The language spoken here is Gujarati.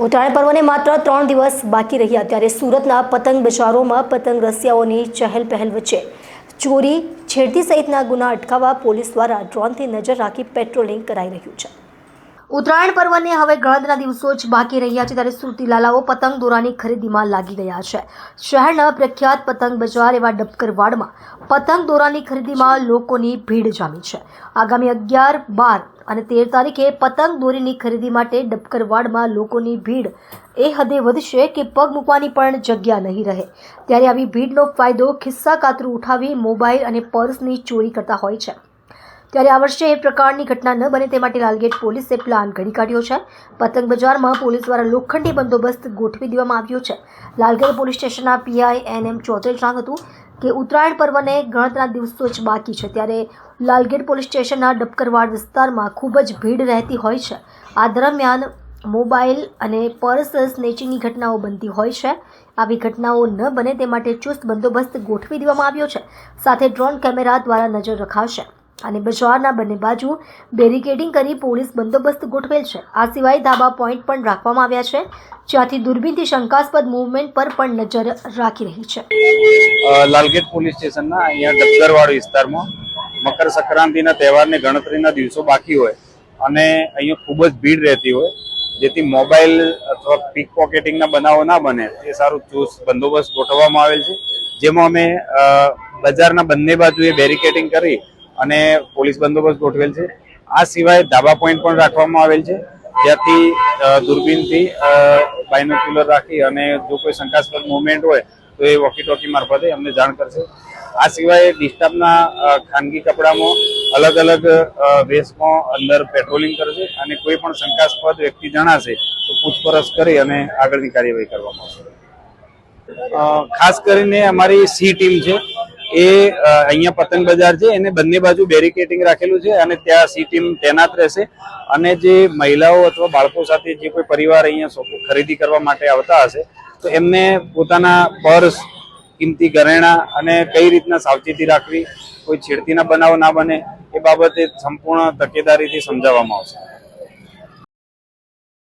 ઉત્તરાયણ પર્વને માત્ર 3 દિવસ બાકી રહ્યા ત્યારે સુરતના પતંગ બજારોમાં પતંગ રસિયાઓની ચહેલ પહેલ વચ્ચે ચોરી, છેડતી સહિતના ગુના અટકાવવા પોલીસ દ્વારા ડ્રોનથી નજર રાખી પેટ્રોલિંગ કરાઈ રહ્યું છે। ઉત્તરાયણ પર્વને હવે ગણતરીના દિવસો જ બાકી રહ્યા છે ત્યારે સુરતી લાલાઓ પતંગ દોરાની ખરીદીમાં લાગી ગયા છે। શહેરના પ્રખ્યાત પતંગ બજાર એવા ડબકરવાડમાં પતંગ દોરાની ખરીદીમાં લોકોની ભીડ જામી છે। આગામી 11, 12 અને 13 તારીખે પતંગ દોરીની ખરીદી માટે ડબકરવાડમાં લોકોની ભીડ એ હદે વધશે કે પગ મૂકવાની પણ જગ્યા નહીં રહે। ત્યારે આવી ભીડનો ફાયદો ખિસ્સા કાતરું ઉઠાવી મોબાઈલ અને પર્સની ચોરી કરતા હોય છે। ત્યારે આ વર્ષે એ પ્રકારની ઘટના ન બને તે માટે લાલગેટ પોલીસે પ્લાન ઘડી કાઢ્યો છે। પતંગ બજારમાં પોલીસ દ્વારા લોખંડી બંદોબસ્ત ગોઠવી દેવામાં આવ્યો છે। લાલગેટ પોલીસ સ્ટેશનના પીઆઈ એનએમ ચૌધરીએ જણાવ્યું હતું કે ઉત્તરાયણ પર્વને ગણતરીના દિવસો જ બાકી છે ત્યારે લાલગેટ પોલીસ સ્ટેશનના ડબકરવાડ વિસ્તારમાં ખૂબ જ ભીડ રહેતી હોય છે। આ દરમિયાન મોબાઈલ અને પર્સ સ્નેચિંગની ઘટનાઓ બનતી હોય છે। આવી ઘટનાઓ ન બને તે માટે ચુસ્ત બંદોબસ્ત ગોઠવી દેવામાં આવ્યો છે। સાથે ડ્રોન કેમેરા દ્વારા નજર રખાશે અને બજારના બંને બાજુ બેરિકેડિંગ કરી પોલીસ બંદોબસ્ત ગોઠવેલ છે। આ સિવાય ધાબા પોઈન્ટ પણ રાખવામાં આવ્યા છે જ્યાંથી દૂરબીનથી શંકાસ્પદ મૂવમેન્ટ પર પણ નજર રાખી રહી છે। લાલગેટ પોલીસ સ્ટેશનના અહીંયા ડબકરવાડ વિસ્તારમાં મકર સંક્રાંતિના તહેવારને ગણતરીના દિવસો બાકી હોય અને અહીંયા ખૂબ જ ભીડ રહેતી હોય જેથી મોબાઈલ અથવા પીક પોકેટિંગના બનાવો ના બને એ સારું ચુસ્ત બંદોબસ્ત ગોઠવવામાં આવેલ છે જેમાં અમે બજારના બંને બાજુએ બેરિકેડિંગ કરી અને પોલીસ બંદોબસ્ત ગોઠવેલ છે। આ સિવાય ધાબા પોઈન્ટ પણ રાખવામાં આવેલ છે જ્યાંથી દૂરબીનથી બાયનોક્યુલર રાખી અને જો કોઈ શંકાસ્પદ મુવમેન્ટ હોય તો એ વોકી ટોકી મારફતે અમને જાણ કરશે। આ સિવાય ડિસ્ટાફના ખાનગી કપડામાં અલગ અલગ વેશમાં અંદર પેટ્રોલિંગ કરશે અને કોઈ પણ શંકાસ્પદ વ્યક્તિ જણાશે તો પૂછપરછ કરી અને આગળની કાર્યવાહી કરવામાં આવશે। ખાસ કરીને અમારી સી ટીમ છે એ અહીંયા પતંગ બજાર છે એને બંને બાજુ બેરિકેડિંગ રાખેલું છે અને ત્યાં સી ટીમ તૈનાત રહેશે અને જે મહિલાઓ અથવા બાળકો સાથે જે કોઈ પરિવાર અહીંયા ખરીદી કરવા માટે આવતા હશે તો એમને પોતાના પર્સ, કિંમતી ઘરેણાં અને કઈ રીતના સાવચેતી રાખવી, કોઈ છેડતીના બનાવ ના બને એ બાબતે સંપૂર્ણ તકેદારીથી સમજાવવામાં આવશે।